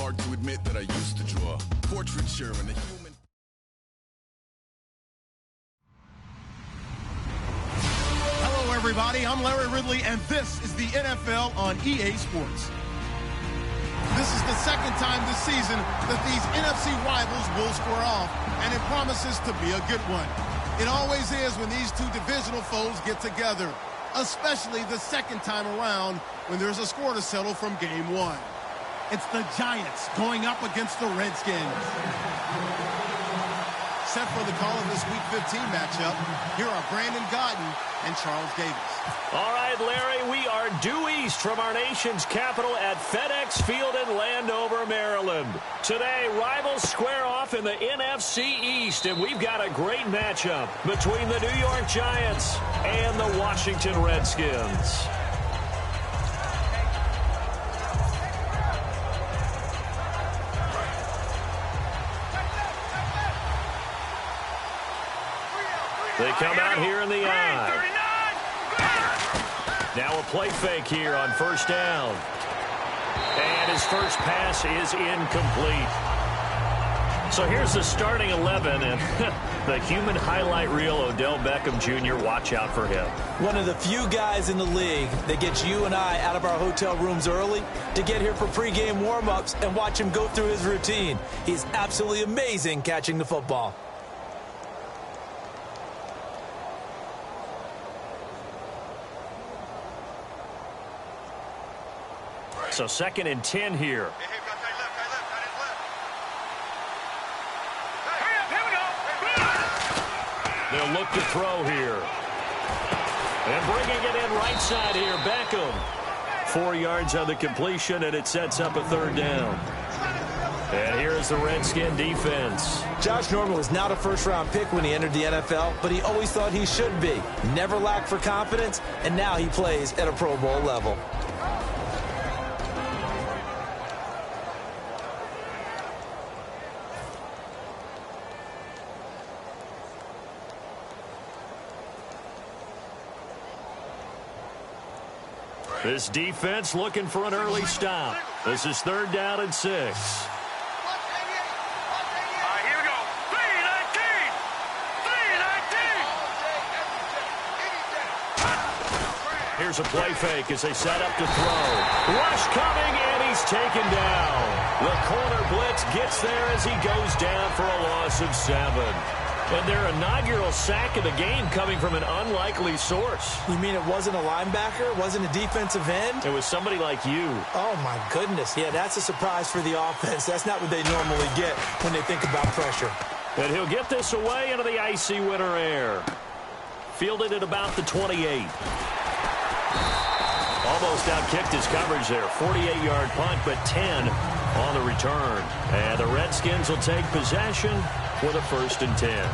hard to admit that I used to draw portraiture and a human. Hello, everybody. I'm Larry Ridley, and this is the NFL on EA Sports. This is the second time this season that these NFC rivals will square off, and it promises to be a good one. It always is when these two divisional foes get together, especially the second time around when there's a score to settle from game one. It's the Giants going up against the Redskins. Set for the call of this Week 15 matchup, here are Brandon Godden and Charles Davis. All right, Larry, we are due east from our nation's capital at FedEx Field in Landover, Maryland. Today, rivals square off in the NFC East, and we've got a great matchup between the New York Giants and the Washington Redskins. They come out here in the eye. Now a play fake here on first down. And his first pass is incomplete. So here's the starting 11, and the human highlight reel, Odell Beckham Jr., watch out for him. One of the few guys in the league that gets you and I out of our hotel rooms early to get here for pregame warm-ups and watch him go through his routine. He's absolutely amazing catching the football. So 2nd and 10 here. They'll look to throw here. And bringing it in right side here, Beckham. 4 yards on the completion, and it sets up a 3rd down. And here's the Redskin defense. Josh Norman was not a first-round pick when he entered the NFL, but he always thought he should be. Never lacked for confidence, and now he plays at a Pro Bowl level. This defense looking for an early stop. This is 3rd down and 6. Here we go. 3-19. Here's a play fake as they set up to throw. Rush coming, and he's taken down. The corner blitz gets there as he goes down for a loss of 7. And their inaugural sack of the game coming from an unlikely source. You mean it wasn't a linebacker? It wasn't a defensive end? It was somebody like you. Oh, my goodness. Yeah, that's a surprise for the offense. That's not what they normally get when they think about pressure. And he'll get this away into the icy winter air. Fielded at about the 28. Almost outkicked his coverage there. 48-yard punt, but 10 on the return. And the Redskins will take possession with a 1st and 10.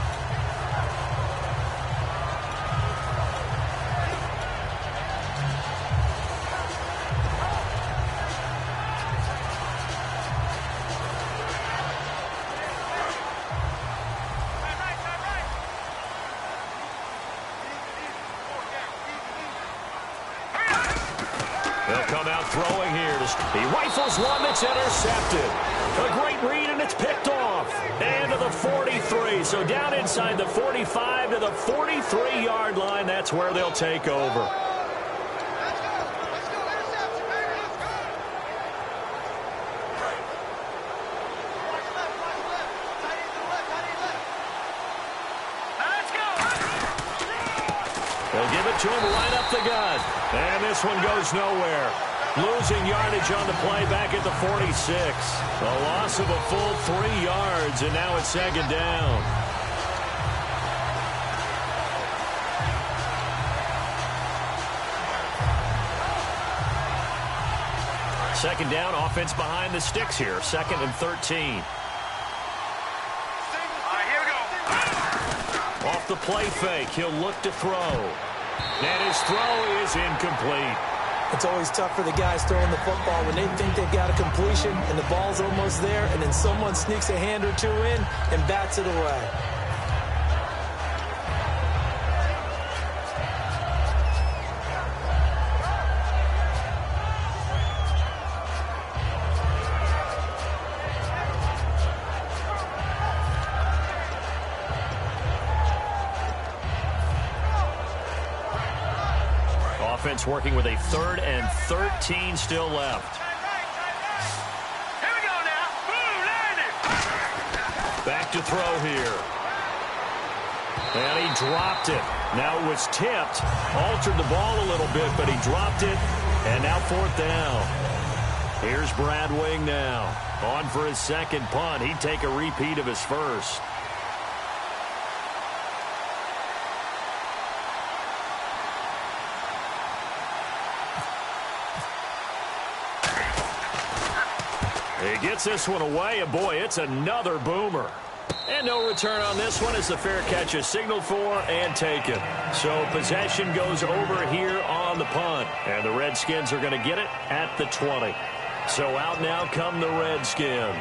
They'll come out throwing here. He rifles one that's intercepted. A great read, and it's picked off. And to the 43. So down inside the 45 to the 43-yard line. That's where they'll take over. They'll give it to him right up the gut. And this one goes nowhere. Losing yardage on the play back at the 46. A loss of a full 3 yards, and now it's 2nd down. Second down, offense behind the sticks here. 2nd and 13. Here we go. Off the play fake, he'll look to throw. And his throw is incomplete. It's always tough for the guys throwing the football when they think they've got a completion and the ball's almost there, and then someone sneaks a hand or two in and bats it away. Offense working with a 3rd and 13 still left. Here we go now. Boom, landed. Back to throw here. And he dropped it. Now it was tipped. Altered the ball a little bit, but he dropped it. And now 4th down. Here's Brad Wing now. On for his second punt. He'd take a repeat of his first. He gets this one away, and boy, it's another boomer. And no return on this one as the fair catch is signaled for and taken. So possession goes over here on the punt. And the Redskins are going to get it at the 20. So out now come the Redskins.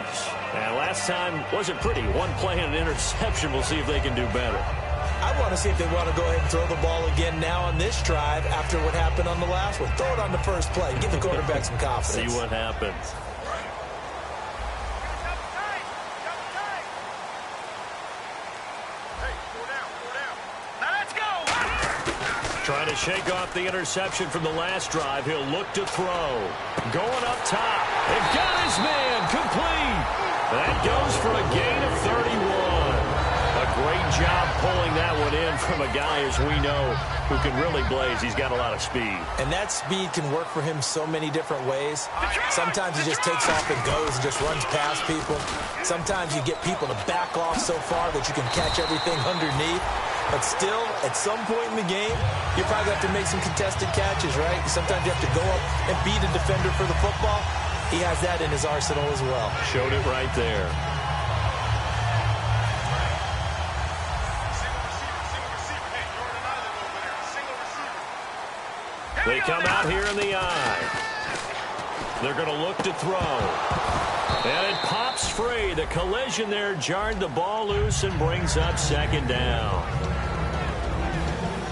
And last time wasn't pretty. One play and an interception. We'll see if they can do better. I want to see if they want to go ahead and throw the ball again now on this drive after what happened on the last one. Throw it on the first play. Give the quarterback some confidence. See what happens. Trying to shake off the interception from the last drive. He'll look to throw. Going up top. They've got his man complete. That goes for a gain of 31. A great job pulling that one in from a guy, as we know, who can really blaze. He's got a lot of speed. And that speed can work for him so many different ways. Sometimes he just takes off and goes and just runs past people. Sometimes you get people to back off so far that you can catch everything underneath. But still, at some point in the game, you probably have to make some contested catches, right? Sometimes you have to go up and beat a defender for the football. He has that in his arsenal as well. Showed it right there. They come out here in the eye. They're going to look to throw. And it pops free. The collision there jarred the ball loose and brings up 2nd down.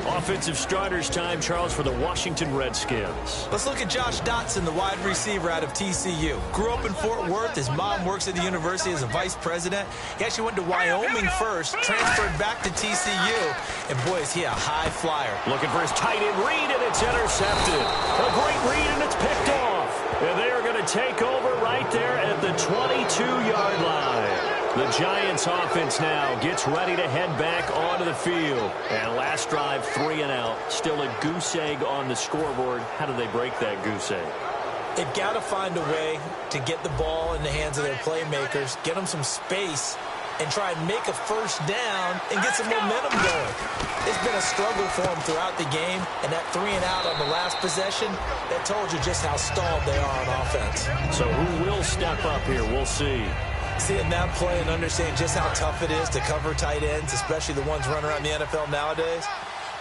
Offensive starters time, Charles, for the Washington Redskins. Let's look at Josh Dotson, the wide receiver out of TCU. Grew up in Fort Worth. His mom works at the university as a vice president. He actually went to Wyoming first, transferred back to TCU, and boy, is he a high flyer. Looking for his tight end read, and it's intercepted. A great read, and it's picked off. And they are going to take over right there at the 22-yard line. The Giants offense now gets ready to head back onto the field. And last drive, 3 and out. Still a goose egg on the scoreboard. How do they break that goose egg? They've got to find a way to get the ball in the hands of their playmakers, get them some space, and try and make a first down and get some momentum going. It's been a struggle for them throughout the game, and that 3 and out on the last possession, that told you just how stalled they are on offense. So who will step up here? We'll see. Seeing that play and understanding just how tough it is to cover tight ends, especially the ones running around the NFL nowadays,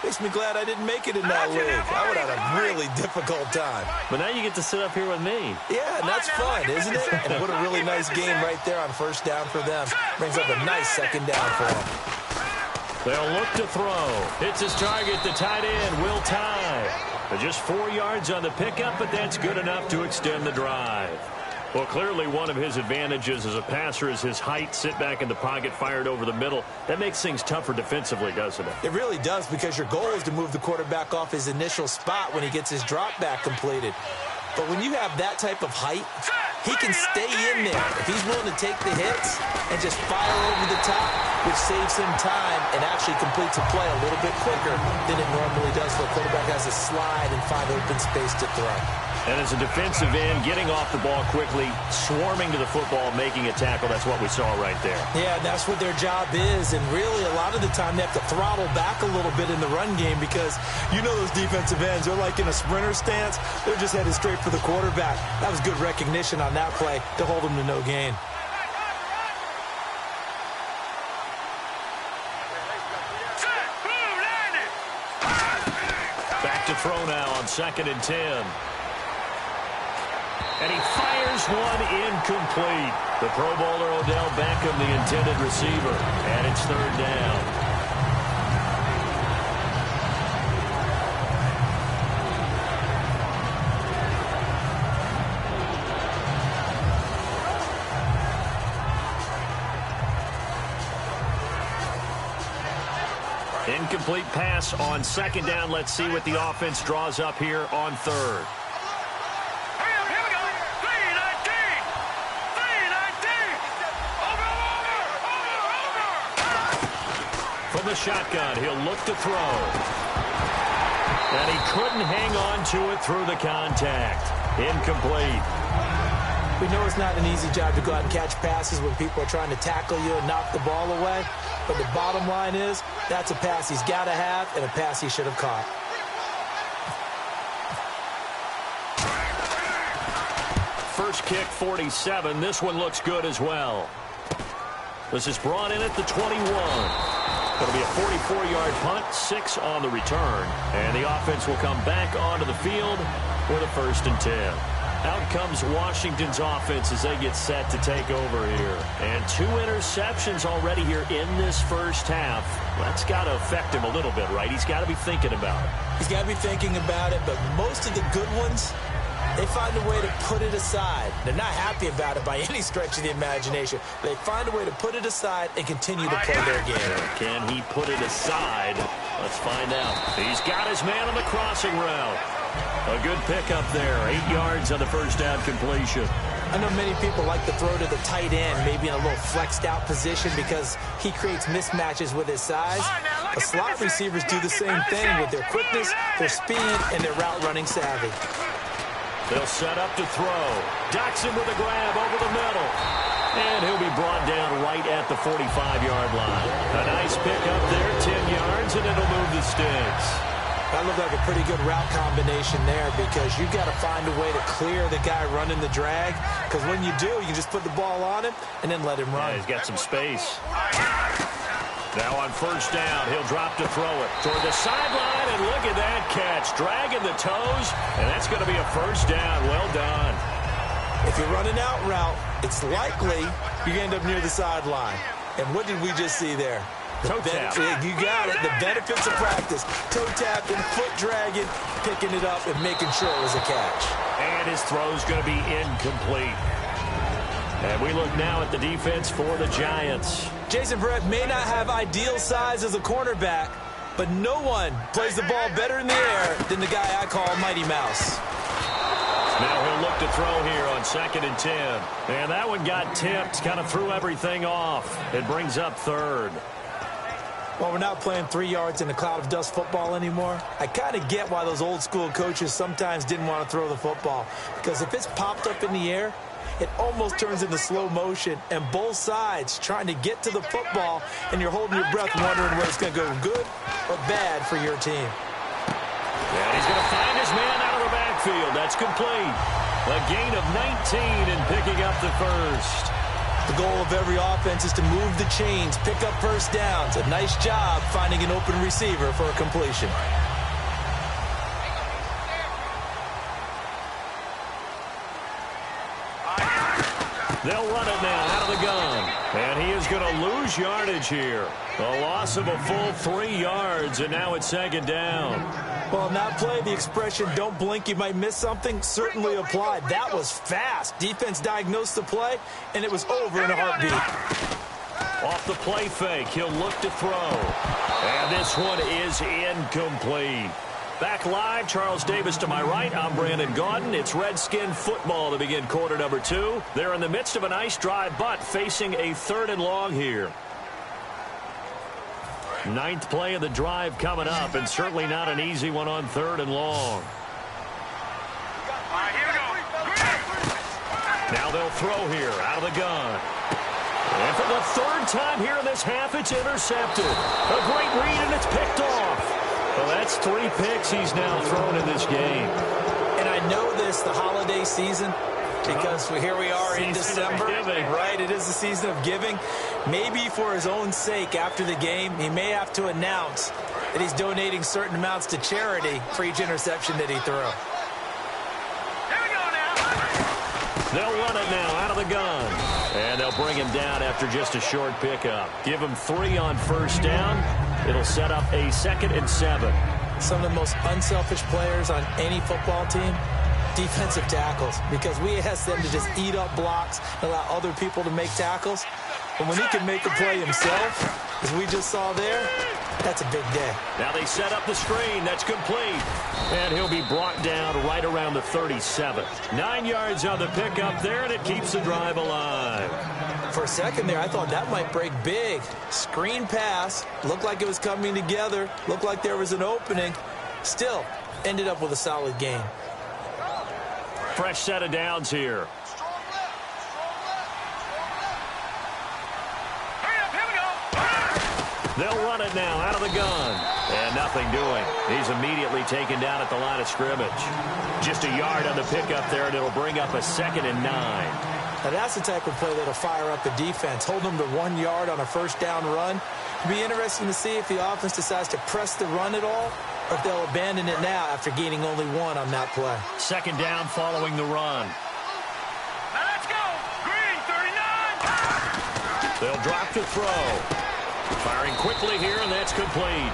makes me glad I didn't make it in that league. I would have had a really difficult time. But now you get to sit up here with me. Yeah, and that's fun, isn't it? And what a really nice game right there on first down for them. Brings up a nice 2nd down for them. They'll look to throw. Hits his target, the tight end, Will Tye. Just 4 yards on the pickup, but that's good enough to extend the drive. Well, clearly one of his advantages as a passer is his height. Sit back in the pocket, fired over the middle. That makes things tougher defensively, doesn't it? It really does, because your goal is to move the quarterback off his initial spot when he gets his drop back completed. But when you have that type of height, he can stay in there if he's willing to take the hits and just fire over the top, which saves him time and actually completes a play a little bit quicker than it normally does. So the quarterback has to slide and find open space to throw. And as a defensive end, getting off the ball quickly, swarming to the football, making a tackle, that's what we saw right there. Yeah, that's what their job is. And really, a lot of the time, they have to throttle back a little bit in the run game, because you know those defensive ends, they're like in a sprinter stance. They're just headed straight for the quarterback. That was good recognition on that play to hold them to no gain. Back to throw now on 2nd and 10. And he fires one incomplete. The Pro Bowler Odell Beckham, the intended receiver. And it's 3rd down. In incomplete pass on second down. Let's see what the offense draws up here on third. From the shotgun, he'll look to throw. And he couldn't hang on to it through the contact. Incomplete. We know it's not an easy job to go out and catch passes when people are trying to tackle you and knock the ball away. But the bottom line is, that's a pass he's got to have and a pass he should have caught. First kick, 47. This one looks good as well. This is brought in at the 21. It'll be a 44-yard punt, 6 on the return. And the offense will come back onto the field with a 1st and 10. Out comes Washington's offense as they get set to take over here. And 2 interceptions already here in this first half. That's got to affect him a little bit, right? He's got to be thinking about it. He's got to be thinking about it, but most of the good ones, they find a way to put it aside. They're not happy about it by any stretch of the imagination. They find a way to put it aside and continue to play their game. Can he put it aside? Let's find out. He's got his man on the crossing route. A good pickup there. 8 yards on the first down completion. I know many people like to throw to the tight end, maybe in a little flexed out position because he creates mismatches with his size. But slot receivers do the same thing with their quickness, their speed, and their route running savvy. They'll set up to throw. Jackson with a grab over the middle. And he'll be brought down right at the 45-yard line. A nice pickup there, 10 yards, and it'll move the sticks. That looked like a pretty good route combination there because you've got to find a way to clear the guy running the drag. Because when you do, you just put the ball on him and then let him run. Yeah, he's got some space. Now on first down, he'll drop to throw it toward the sideline, and look at that catch. Dragging the toes, and that's going to be a first down. Well done. If you're running out route, it's likely you end up near the sideline. And what did we just see there? Toe tap. You got it. The benefits of practice. Toe tapping, foot dragging, picking it up, and making sure it was a catch. And his throw's going to be incomplete. And we look now at the defense for the Giants. Jason Verrett may not have ideal size as a cornerback, but no one plays the ball better in the air than the guy I call Mighty Mouse. Now he'll look to throw here on 2nd and 10. And that one got tipped, kind of threw everything off. It brings up 3rd. Well, we're not playing 3 yards in a cloud of dust football anymore. I kind of get why those old school coaches sometimes didn't want to throw the football. Because if it's popped up in the air, it almost turns into slow motion. And both sides trying to get to the football, and you're holding your breath wondering whether it's going to go good or bad for your team. And he's going to find his man out of the backfield. That's complete. A gain of 19 and picking up the first. The goal of every offense is to move the chains, pick up first downs. A nice job finding an open receiver for a completion. They'll run it now out of the gun. And he is going to lose yardage here. A loss of a full 3 yards, and now it's 2nd down. Well, in that play, the expression, don't blink, you might miss something, certainly applied. That was fast. Defense diagnosed the play, and it was over in a heartbeat. Off the play fake, he'll look to throw. And this one is incomplete. Back live, Charles Davis to my right. I'm Brandon Gaudin. It's Redskin football to begin quarter number 2. They're in the midst of a nice drive, but facing a 3rd and long here. 9th play of the drive coming up, and certainly not an easy one on 3rd and long. Now they'll throw here out of the gun. And for the 3rd time here in this half, it's intercepted. A great read, and it's picked off. Well, that's 3 picks he's now thrown in this game. And I know this, the holiday season, because here we are in December, right? It is the season of giving. Maybe for his own sake after the game, he may have to announce that he's donating certain amounts to charity for each interception that he threw. Here we go now. They'll run it now out of the gun. And they'll bring him down after just a short pickup. Give him 3 on first down. It'll set up a 2nd and 7. Some of the most unselfish players on any football team, defensive tackles, because we ask them to just eat up blocks and allow other people to make tackles. But when he can make a play himself, as we just saw there, That's a big day. Now they set up the screen. That's complete. And he'll be brought down right around the 37. 9 yards on the pickup there, and it keeps the drive alive. For a second there, I thought that might break big. Screen pass. Looked like it was coming together. Looked like there was an opening. Still, ended up with a solid gain. Fresh set of downs here. They'll run it now out of the gun. And nothing doing. He's immediately taken down at the line of scrimmage. Just a yard on the pickup there, and it'll bring up a 2nd and 9. Now that's the type of play that'll fire up the defense. Hold them to 1 yard on a first down run. It'll be interesting to see if the offense decides to press the run at all, or if they'll abandon it now after gaining only 1 on that play. 2nd down following the run. Now let's go. Green, 39. They'll drop to throw. Firing quickly here, and that's complete.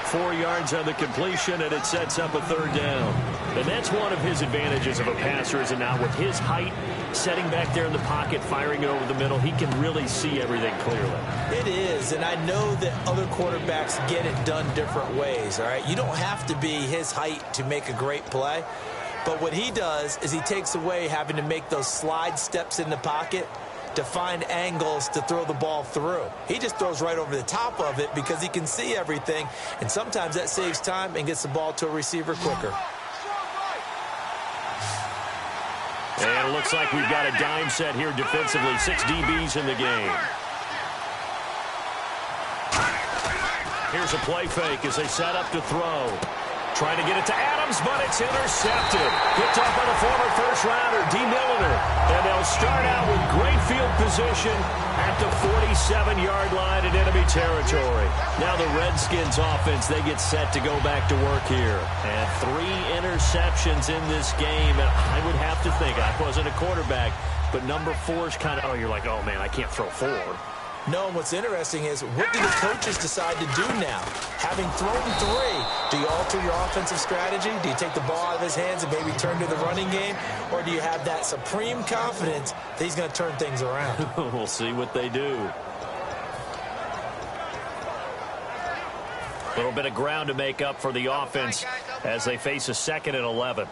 4 yards on the completion, and it sets up a 3rd down. And that's one of his advantages of a passer, is now with his height, setting back there in the pocket, firing it over the middle, he can really see everything clearly. It is, and I know that other quarterbacks get it done different ways, all right? You don't have to be his height to make a great play, but what he does is he takes away having to make those slide steps in the pocket to find angles to throw the ball through. He just throws right over the top of it because he can see everything, and sometimes that saves time and gets the ball to a receiver quicker. And it looks like we've got a dime set here defensively. 6 DBs in the game. Here's a play fake as they set up to throw. Trying to get it to Adams, but it's intercepted. Picked up by the former first-rounder, D. Milliner. And they'll start out with great field position at the 47-yard line in enemy territory. Now the Redskins offense, they get set to go back to work here. And 3 interceptions in this game. And I would have to think, I wasn't a quarterback, but number 4 is kind of, oh, you're like, oh, man, I can't throw 4. No, and what's interesting is, what do the coaches decide to do now? Having thrown 3, do you alter your offensive strategy? Do you take the ball out of his hands and maybe turn to the running game? Or do you have that supreme confidence that he's going to turn things around? We'll see what they do. A little bit of ground to make up for the offense as they face a 2nd and 11.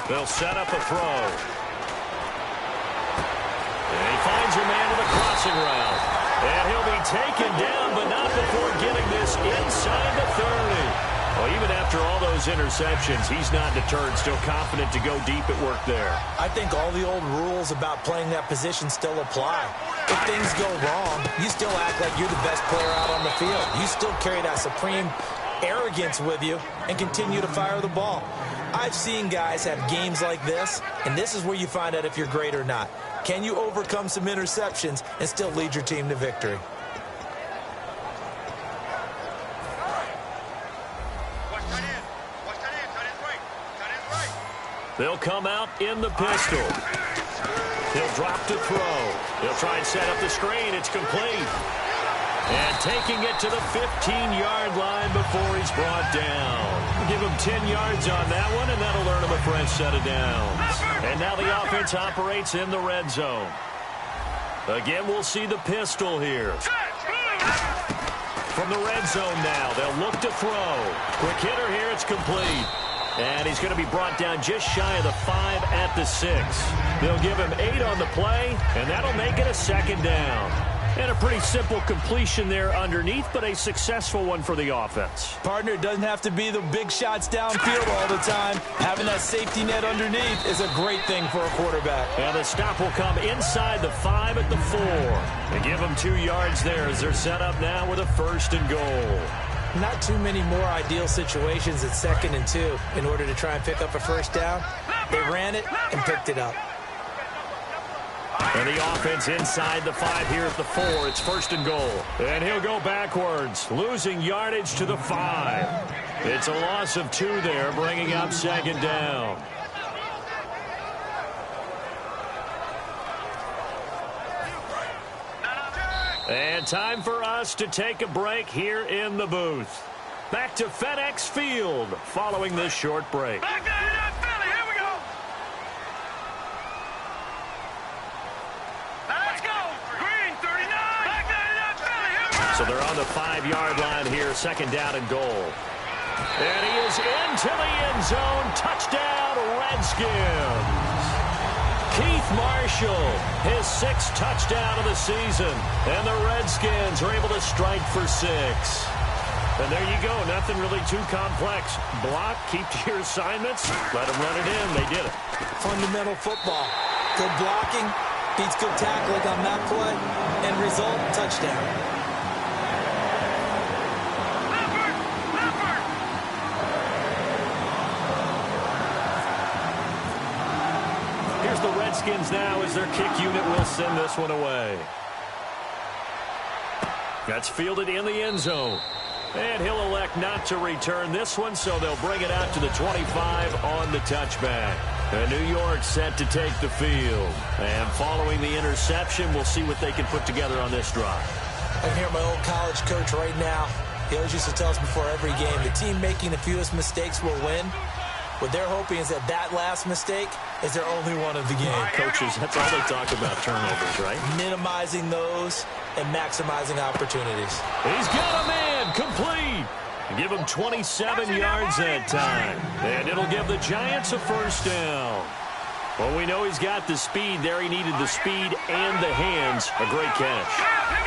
They'll set up a throw. And he finds a man with a crossing route. And he'll be taken down, but not before getting this inside the 30. Well, even after all those interceptions, he's not deterred, still confident to go deep at work there. I think all the old rules about playing that position still apply. If things go wrong, you still act like you're the best player out on the field. You still carry that supreme arrogance with you and continue to fire the ball. I've seen guys have games like this, and this is where you find out if you're great or not. Can you overcome some interceptions and still lead your team to victory? They'll come out in the pistol. He'll drop to throw. He'll try and set up the screen. It's complete. And taking it to the 15-yard line before he's brought down. Give him 10 yards on that one, and that'll earn him a fresh set of downs. And now the offense operates in the red zone. Again, we'll see the pistol here. From the red zone now, they'll look to throw. Quick hitter here, it's complete. And he's going to be brought down just shy of the 5 at the 6. They'll give him 8 on the play, and that'll make it a 2nd down. And a pretty simple completion there underneath, but a successful one for the offense. Partner, it doesn't have to be the big shots downfield all the time. Having that safety net underneath is a great thing for a quarterback. And the stop will come inside the 5 at the 4. They give them 2 yards there as they're set up now with a 1st and goal. Not too many more ideal situations at 2nd and 2 in order to try and pick up a 1st down. They ran it and picked it up. And the offense inside the 5 here at the 4. It's 1st and goal. And he'll go backwards, losing yardage to the 5. It's a loss of 2 there, bringing up 2nd down. And time for us to take a break here in the booth. Back to FedEx Field following this short break. Back there, Philly, here we go. Now let's go. Green, 39. Back there, Philly, here So they're on the 5-yard line here, second down and goal. And he is into the end zone. Touchdown, Redskins. Keith Marshall, his 6th touchdown of the season. And the Redskins are able to strike for 6. And there you go. Nothing really too complex. Block, keep to your assignments, let them run it in. They did it. Fundamental football. Good blocking beats good tackling on that play. End result, touchdown. Here's the Redskins now as their kick unit will send this one away. That's fielded in the end zone. And he'll elect not to return this one, so they'll bring it out to the 25 on the touchback. And New York set to take the field. And following the interception, we'll see what they can put together on this drive. I can hear my old college coach right now. He always used to tell us before every game, the team making the fewest mistakes will win. What they're hoping is that last mistake is their only one of the game. Coaches, that's all they talk about, turnovers, right? Minimizing those and maximizing opportunities. He's got a man, complete. Give him 27 yards that time. And it'll give the Giants a first down. Well, we know he's got the speed there. He needed the speed and the hands. A great catch.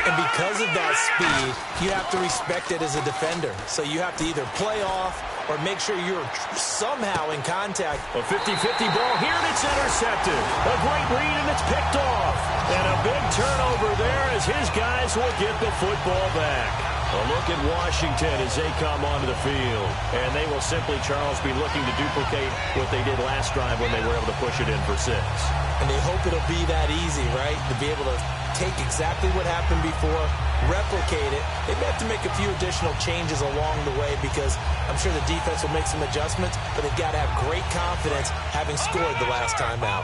And because of that speed, you have to respect it as a defender. So you have to either play off or make sure you're somehow in contact. A 50-50 ball here, and it's intercepted. A great read, and it's picked off. And a big turnover there as his guys will get the football back. A look at Washington as they come onto the field. And they will simply, Charles, be looking to duplicate what they did last drive when they were able to push it in for 6. And they hope it'll be that easy, right? To be able to take exactly what happened before, replicate it. They may have to make a few additional changes along the way because I'm sure the defense will make some adjustments, but they've got to have great confidence having scored the last time out.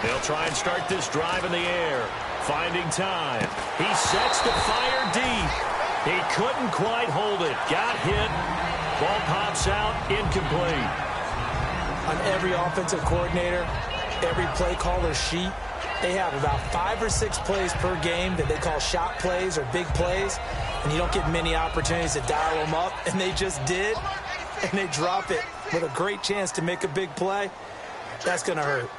They'll try and start this drive in the air. Finding time. He sets to fire deep. He couldn't quite hold it. Got hit. Ball pops out. Incomplete. On every offensive coordinator, every play caller sheet, they have about 5 or 6 plays per game that they call shot plays or big plays, and you don't get many opportunities to dial them up, and they just did, and they drop it with a great chance to make a big play. That's going to hurt.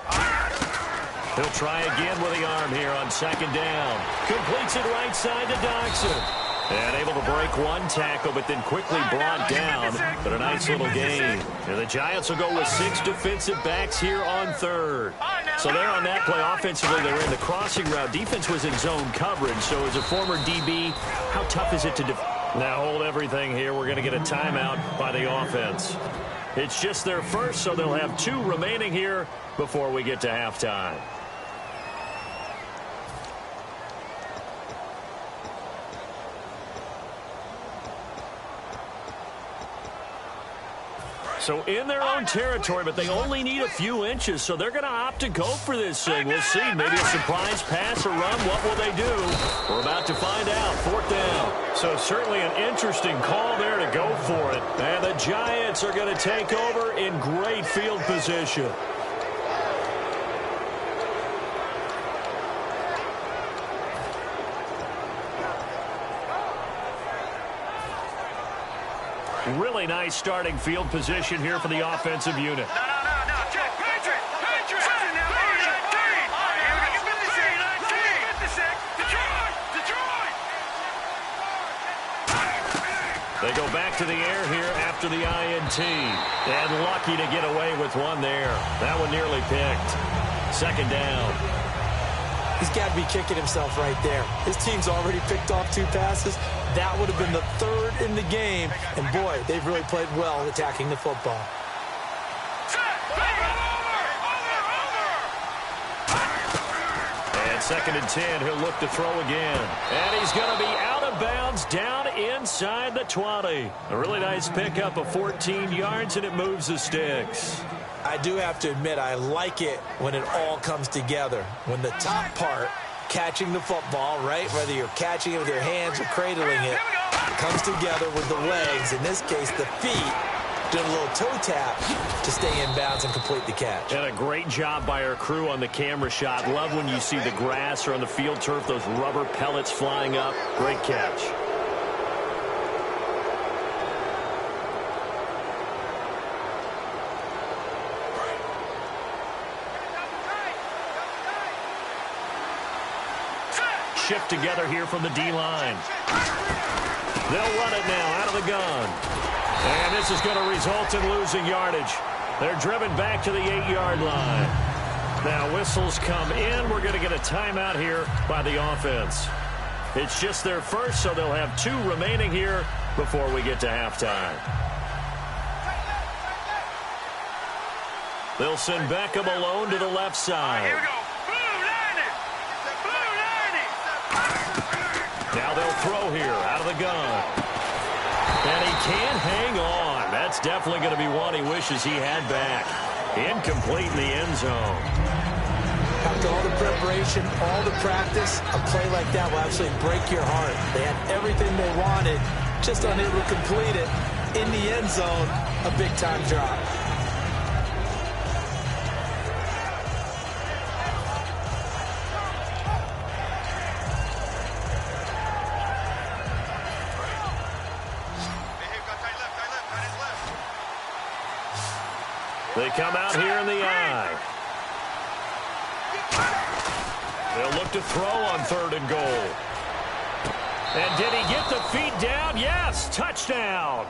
He'll try again with the arm here on second down. Completes it right side to Dodson. And able to break one tackle, but then quickly brought down. But a nice little gain. And the Giants will go with 6 defensive backs here on third. So there on that play, offensively, they ran the crossing route. Defense was in zone coverage. So as a former DB, how tough is it to now hold everything here? We're going to get a timeout by the offense. It's just their first, so they'll have 2 remaining here before we get to halftime. So in their own territory, but they only need a few inches, so they're going to opt to go for this thing. We'll see. Maybe a surprise pass or run. What will they do? We're about to find out. 4th down. So certainly an interesting call there to go for it. And the Giants are going to take over in great field position. Really nice starting field position here for the offensive unit. No. Patriot. They go back to the air here after the INT. And lucky to get away with one there. That one nearly picked. Second down. He's got to be kicking himself right there. His team's already picked off 2 passes. That would have been the 3rd in the game. And, boy, they've really played well attacking the football. And 2nd and 10, he'll look to throw again. And he's going to be out of bounds down inside the 20. A really nice pickup of 14 yards, and it moves the sticks. I do have to admit, I like it when it all comes together. When the top part, catching the football, right, whether you're catching it with your hands or cradling it, comes together with the legs, in this case the feet, Did a little toe tap to stay in bounds and complete the catch. And a great job by our crew on the camera shot. Love when you see the grass or on the field turf, those rubber pellets flying up. Great catch. Shift together here from the D-line. They'll run it now out of the gun. And this is going to result in losing yardage. They're driven back to the 8-yard line. Now whistles come in. We're going to get a timeout here by the offense. It's just their first, so they'll have 2 remaining here before we get to halftime. They'll send Beckham alone to the left side. Here we go. Now they'll throw here out of the gun. And he can't hang on. That's definitely going to be one he wishes he had back. Incomplete in the end zone. After all the preparation, all the practice, a play like that will absolutely break your heart. They had everything they wanted, just unable to complete it. In the end zone, a big-time drop. They come out here in the I. They'll look to throw on 3rd and goal. And did he get the feet down? Yes, touchdown.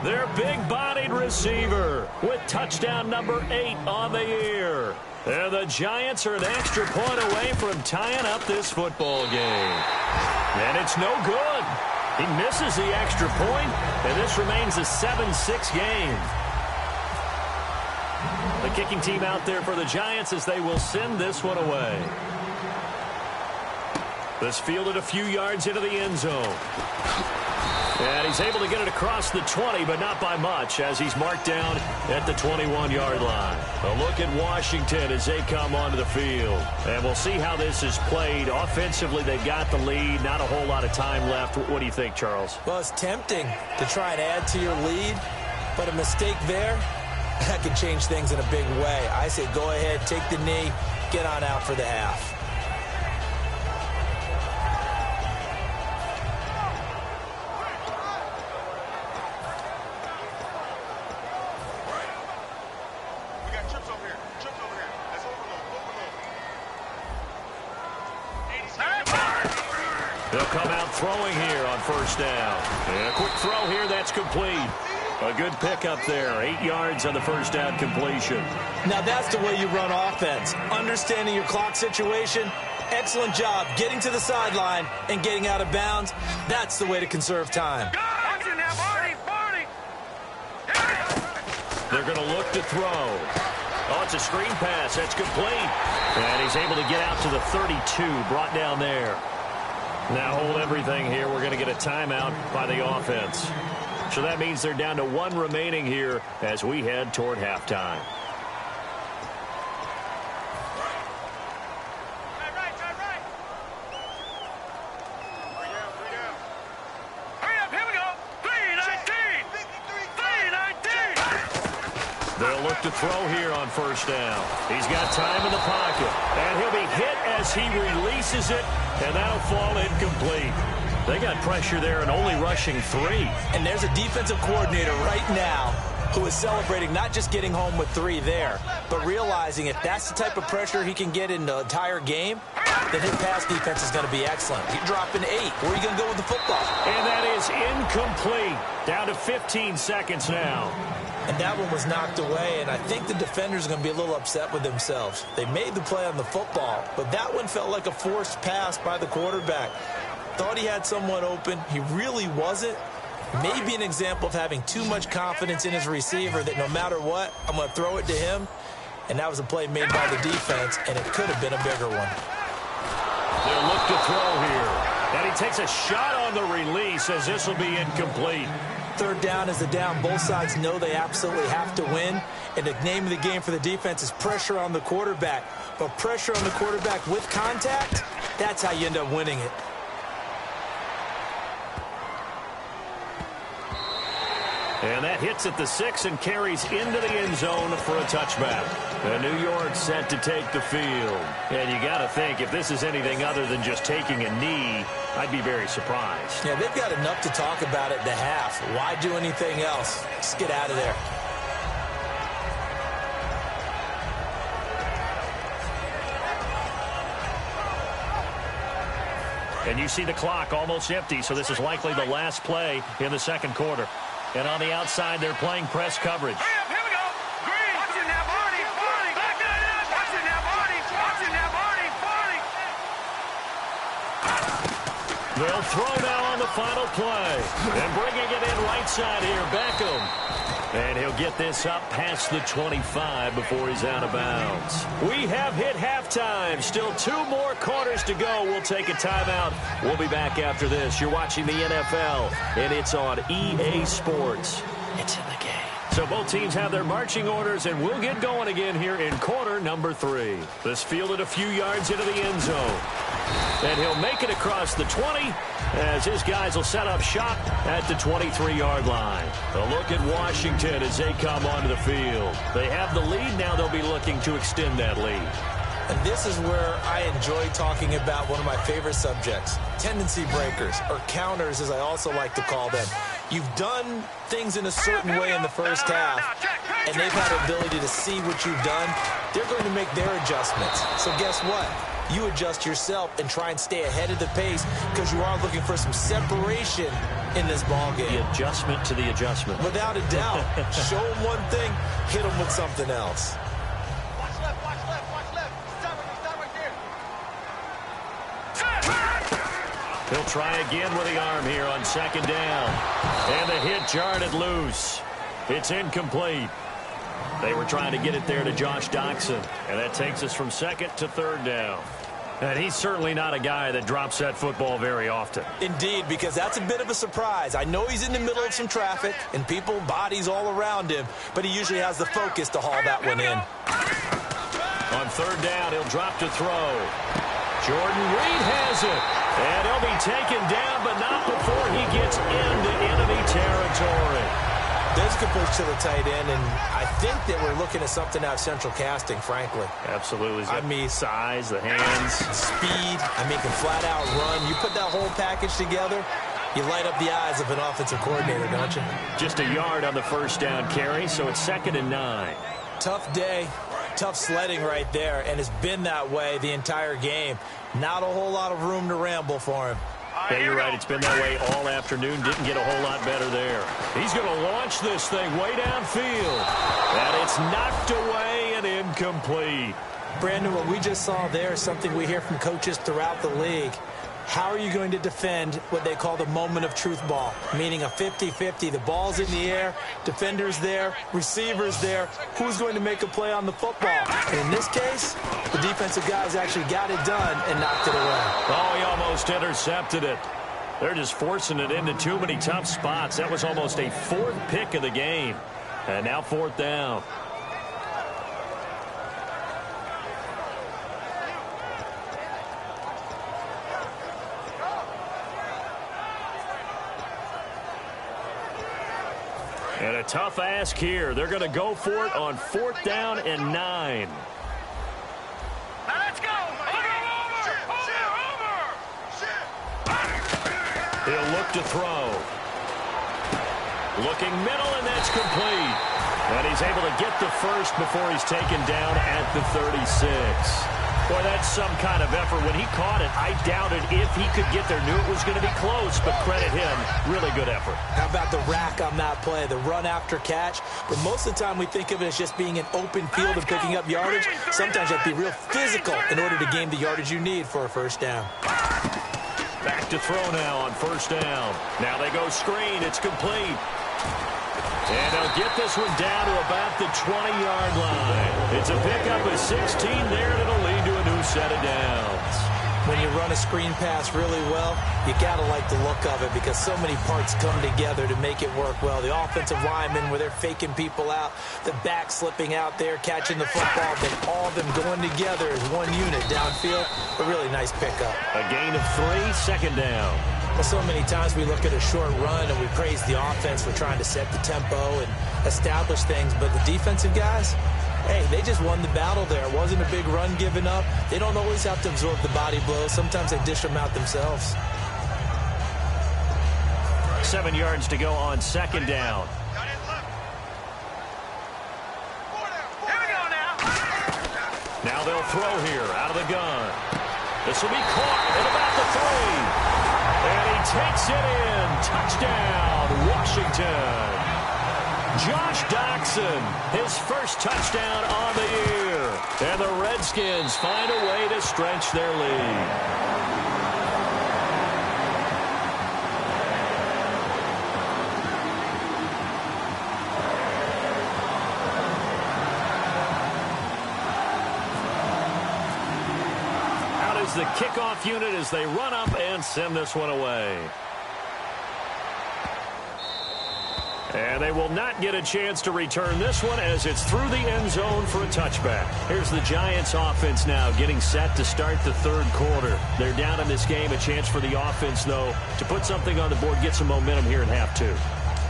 Their big-bodied receiver with touchdown number 8 on the year. And the Giants are an extra point away from tying up this football game. And it's no good. He misses the extra point, and this remains a 7-6 game. The kicking team out there for the Giants as they will send this one away. This fielded a few yards into the end zone. And he's able to get it across the 20, but not by much, as he's marked down at the 21-yard line. A look at Washington as they come onto the field. And we'll see how this is played. Offensively, they got the lead. Not a whole lot of time left. What do you think, Charles? Well, it's tempting to try and add to your lead, but a mistake there, that could change things in a big way. I say go ahead, take the knee, get on out for the half. We got trips over here. Trips over here. Let's overload. They'll come out throwing here on 1st down. And a quick throw here, that's complete. A good pickup there. 8 yards on the 1st down completion. Now that's the way you run offense. Understanding your clock situation. Excellent job getting to the sideline and getting out of bounds. That's the way to conserve time. Watch it now, Barney. They're going to look to throw. Oh, it's a screen pass. That's complete. And he's able to get out to the 32, brought down there. Now hold everything here. We're going to get a timeout by the offense. So that means they're down to 1 remaining here as we head toward halftime. Right. Hurry up, here we go. 3-19. They'll look to throw here on 1st down. He's got time in the pocket. And he'll be hit as he releases it, and that'll fall incomplete. They got pressure there and only rushing 3. And there's a defensive coordinator right now who is celebrating not just getting home with 3 there, but realizing if that's the type of pressure he can get in the entire game, then his pass defense is going to be excellent. You're dropping 8. Where are you going to go with the football? And that is incomplete. Down to 15 seconds now. And that one was knocked away, and I think the defenders are going to be a little upset with themselves. They made the play on the football, but that one felt like a forced pass by the quarterback. Thought he had someone open. He really wasn't. Maybe an example of having too much confidence in his receiver that no matter what, I'm going to throw it to him. And that was a play made by the defense, and it could have been a bigger one. They'll look to throw here. And he takes a shot on the release as this will be incomplete. 3rd down is the down. Both sides know they absolutely have to win. And the name of the game for the defense is pressure on the quarterback. But pressure on the quarterback with contact, that's how you end up winning it. And that hits at the 6 and carries into the end zone for a touchback. And New York set to take the field. And you got to think, if this is anything other than just taking a knee, I'd be very surprised. Yeah, they've got enough to talk about at the half. Why do anything else? Just get out of there. And you see the clock almost empty, so this is likely the last play in the second quarter. And on the outside, they're playing press coverage. Here we go. Green. Watching that Barney. Back that up. Watching that Barney. Watching that Barney. They'll throw now on the final play. And bringing it in right side here, Beckham. And he'll get this up past the 25 before he's out of bounds. We have hit halftime. Still 2 more quarters to go. We'll take a timeout. We'll be back after this. You're watching the NFL, and it's on EA Sports. It's in the game. So both teams have their marching orders, and we'll get going again here in quarter number 3. This fielded a few yards into the end zone. And he'll make it across the 20 as his guys will set up shop at the 23-yard line. A look at Washington as they come onto the field. They have the lead. Now they'll be looking to extend that lead. And this is where I enjoy talking about one of my favorite subjects, tendency breakers, or counters as I also like to call them. You've done things in a certain way in the first half, and they've had the ability to see what you've done. They're going to make their adjustments. So guess what? You adjust yourself and try and stay ahead of the pace because you are looking for some separation in this ball game. The adjustment to the adjustment. Without a doubt. Show them one thing, hit them with something else. Watch left, watch left, watch left. Stop right there. He'll try again with the arm here on second down. And the hit jarred it loose. It's incomplete. They were trying to get it there to Josh Doxson. And that takes us from second to third down. And he's certainly not a guy that drops that football very often. Indeed, because that's a bit of a surprise. I know he's in the middle of some traffic and people, bodies all around him, but he usually has the focus to haul that one in. On third down, he'll drop to throw. Jordan Reed has it. And he'll be taken down, but not before he gets into enemy territory. This could push to the tight end, and I think that we're looking at something out of central casting, frankly. Absolutely. I mean, size, the hands. Speed, can flat out run. You put that whole package together, you light up the eyes of an offensive coordinator, don't you? Just a yard on the first down carry, so it's 2nd and 9. Tough day, tough sledding right there, and it's been that way the entire game. Not a whole lot of room to ramble for him. Yeah, you're right. It's been that way all afternoon. Didn't get a whole lot better there. He's going to launch this thing way downfield. And it's knocked away and incomplete. Brandon, what we just saw there is something we hear from coaches throughout the league. How are you going to defend what they call the moment of truth ball, meaning a 50-50? The ball's in the air, defender's there, receiver's there. Who's going to make a play on the football? And in this case, the defensive guys actually got it done and knocked it away. Oh, he almost intercepted it. They're just forcing it into too many tough spots. That was almost a 4th pick of the game. And now 4th down. And a tough ask here. They're going to go for it on 4th down and 9. Now let's go. Over. He'll look to throw. Looking middle, and that's complete. And he's able to get the first before he's taken down at the 36. Boy, that's some kind of effort. When he caught it, I doubted if he could get there. Knew it was going to be close, but credit him. Really good effort. How about the rack on that play, the run after catch? But most of the time we think of it as just being an open field and picking up yardage. Sometimes you have to be real physical in order to gain the yardage you need for a first down. Back to throw now on first down. Now they go screen. It's complete. And they'll get this one down to about the 20-yard line. It's a pickup of 16 there, and it'll lead to a new set of downs. When you run a screen pass really well, you got to like the look of it because so many parts come together to make it work well. The offensive linemen, where they're faking people out, the back slipping out there, catching the football, then all of them going together as one unit downfield. A really nice pickup. A gain of 3, 2nd down. Well, so many times we look at a short run and we praise the offense for trying to set the tempo and establish things, but the defensive guys, hey, they just won the battle there. It wasn't a big run given up. They don't always have to absorb the body blows. Sometimes they dish them out themselves. 7 yards to go on second down. Now they'll throw here out of the gun. This will be caught at about the 3. And he takes it in. Touchdown, Washington. Josh Doxson, his first touchdown on the year. And the Redskins find a way to stretch their lead. The kickoff unit as they run up and send this one away. And they will not get a chance to return this one as it's through the end zone for a touchback. Here's the Giants offense now getting set to start the third quarter. They're down in this game. A chance for the offense, though, to put something on the board, get some momentum here in half two.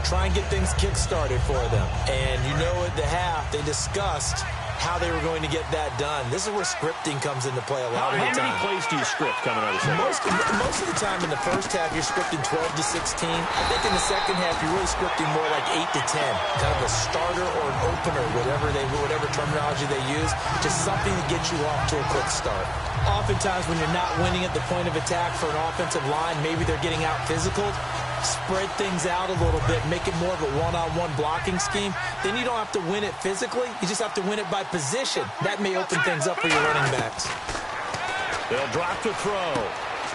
Try and get things kick-started for them. And you know at the half, they discussed how they were going to get that done. This is where scripting comes into play a lot of the time. How many plays do you script coming out of the second? Most of the time in the first half, you're scripting 12 to 16. I think in the second half, you're really scripting more like 8 to 10. Kind of a starter or an opener, whatever terminology they use. Just something to get you off to a quick start. Oftentimes, when you're not winning at the point of attack for an offensive line, maybe they're getting out physical. Spread things out a little bit, make it more of a one-on-one blocking scheme. Then you don't have to win it physically. You just have to win it by position. That may open things up for your running backs. They'll drop the throw.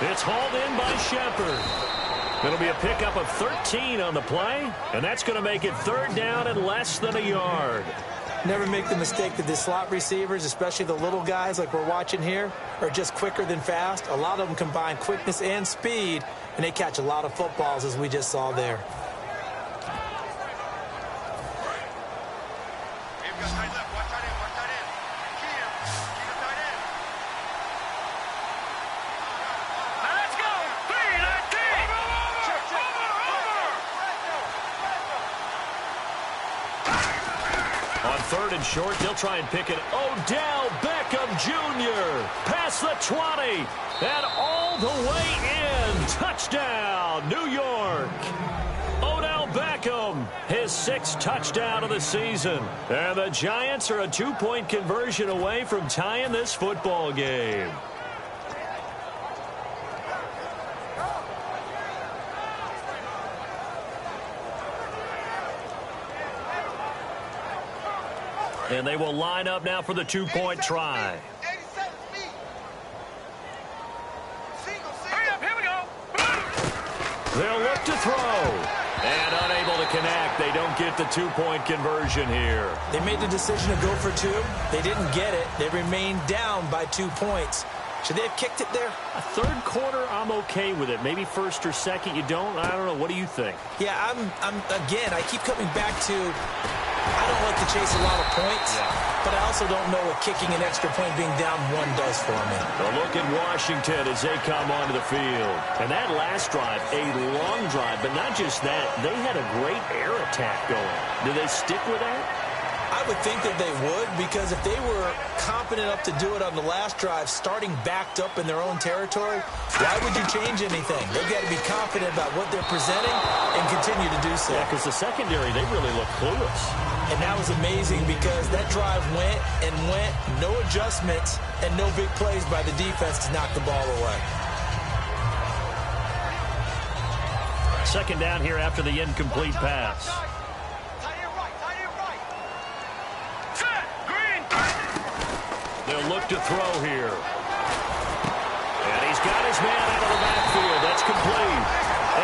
It's hauled in by Shepard. It'll be a pickup of 13 on the play, and that's going to make it third down and less than a yard. Never make the mistake that the slot receivers, especially the little guys like we're watching here, are just quicker than fast. A lot of them combine quickness and speed, and they catch a lot of footballs, as we just saw there. Third and short, they'll try and pick it. Odell Beckham Jr. past the 20 and all the way in. Touchdown, New York. Odell Beckham, his 6th touchdown of the season. And the Giants are a 2-point conversion away from tying this football game. And they will line up now for the 2-point try. They'll look to throw. And unable to connect. They don't get the 2-point conversion here. They made the decision to go for 2. They didn't get it. They remained down by 2 points. Should they have kicked it there? A third quarter, I'm okay with it. Maybe first or second, you don't. I don't know. What do you think? Yeah, again, I keep coming back to, I don't like to chase a lot of points, but I also don't know what kicking an extra point being down 1 does for me. A look at Washington as they come onto the field. And that last drive, a long drive, but not just that. They had a great air attack going. Do they stick with that? I would think that they would, because if they were confident enough to do it on the last drive, starting backed up in their own territory, why would you change anything? They've got to be confident about what they're presenting and continue to do so. Yeah, because the secondary, they really look clueless. And that was amazing because that drive went and went, no adjustments, and no big plays by the defense to knock the ball away. Second down here after the incomplete pass. They'll look to throw here. And he's got his man out of the backfield. That's complete.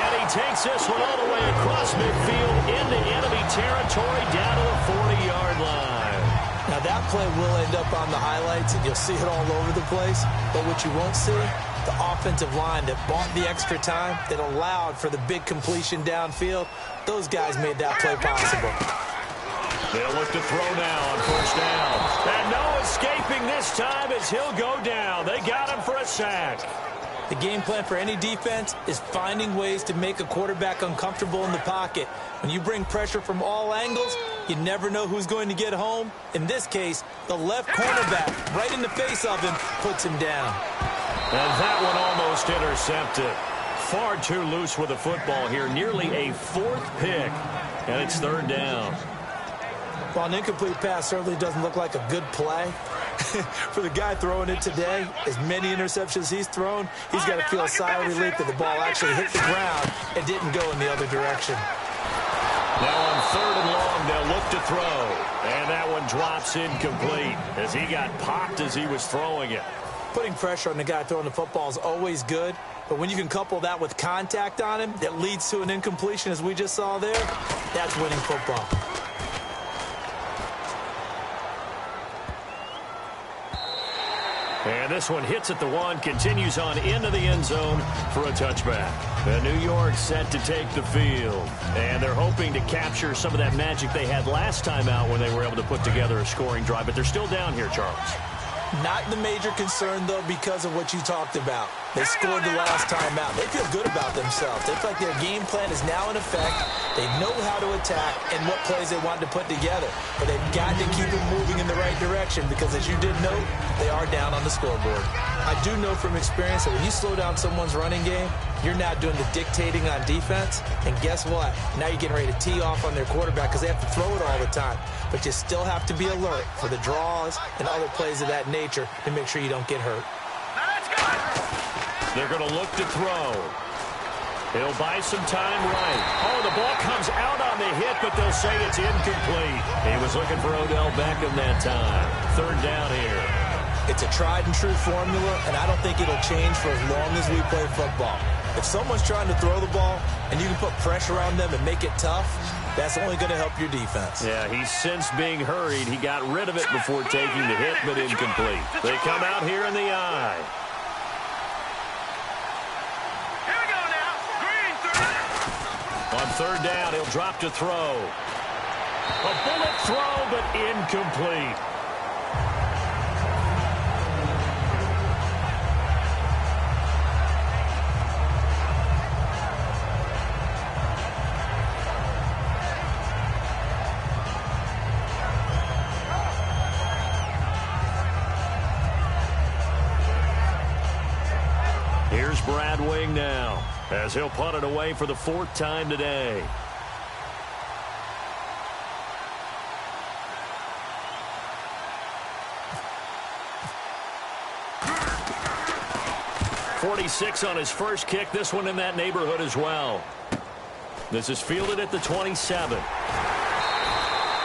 And he takes this one all the way across midfield into enemy territory down to the 40-yard line. Now that play will end up on the highlights, and you'll see it all over the place. But what you won't see, the offensive line that bought the extra time, that allowed for the big completion downfield, those guys made that play possible. They'll look to throw now on first down. And no escaping this time as he'll go down. They got him for a sack. The game plan for any defense is finding ways to make a quarterback uncomfortable in the pocket. When you bring pressure from all angles, you never know who's going to get home. In this case, the left cornerback, right in the face of him, puts him down. And that one almost intercepted. Far too loose with the football here. Nearly a fourth pick. And it's third down. While an incomplete pass certainly doesn't look like a good play, for the guy throwing it today, as many interceptions he's thrown, he's got to feel a sigh of relief that the ball actually hit the ground and didn't go in the other direction. Now on third and long, they'll look to throw. And that one drops incomplete as he got popped as he was throwing it. Putting pressure on the guy throwing the football is always good, but when you can couple that with contact on him that leads to an incompletion, as we just saw there, that's winning football. And this one hits at the one, continues on into the end zone for a touchback. The New York set to take the field. And they're hoping to capture some of that magic they had last time out when they were able to put together a scoring drive. But they're still down here, Charles. Not the major concern, though, because of what you talked about. They scored the last time out. They feel good about themselves. They feel like their game plan is now in effect. They know how to attack and what plays they want to put together. But they've got to keep it moving in the right direction because, as you did note, they are down on the scoreboard. I do know from experience that when you slow down someone's running game, you're now doing the dictating on defense. And guess what? Now you're getting ready to tee off on their quarterback because they have to throw it all the time. But you still have to be alert for the draws and other plays of that nature to make sure you don't get hurt. They're going to look to throw. He'll buy some time right. Oh, the ball comes out on the hit, but they'll say it's incomplete. He was looking for Odell Beckham that time. Third down here. It's a tried-and-true formula, and I don't think it'll change for as long as we play football. If someone's trying to throw the ball and you can put pressure on them and make it tough, that's only going to help your defense. Yeah, he's since being hurried. He got rid of it before taking the hit, but incomplete. They come out here in the eye. Here we go now. Green, On third down, he'll drop to throw. A bullet throw, but incomplete. Here's Brad Wing now, as he'll punt it away for the fourth time today. .46 on his first kick. This one in that neighborhood as well. This is fielded at the 27.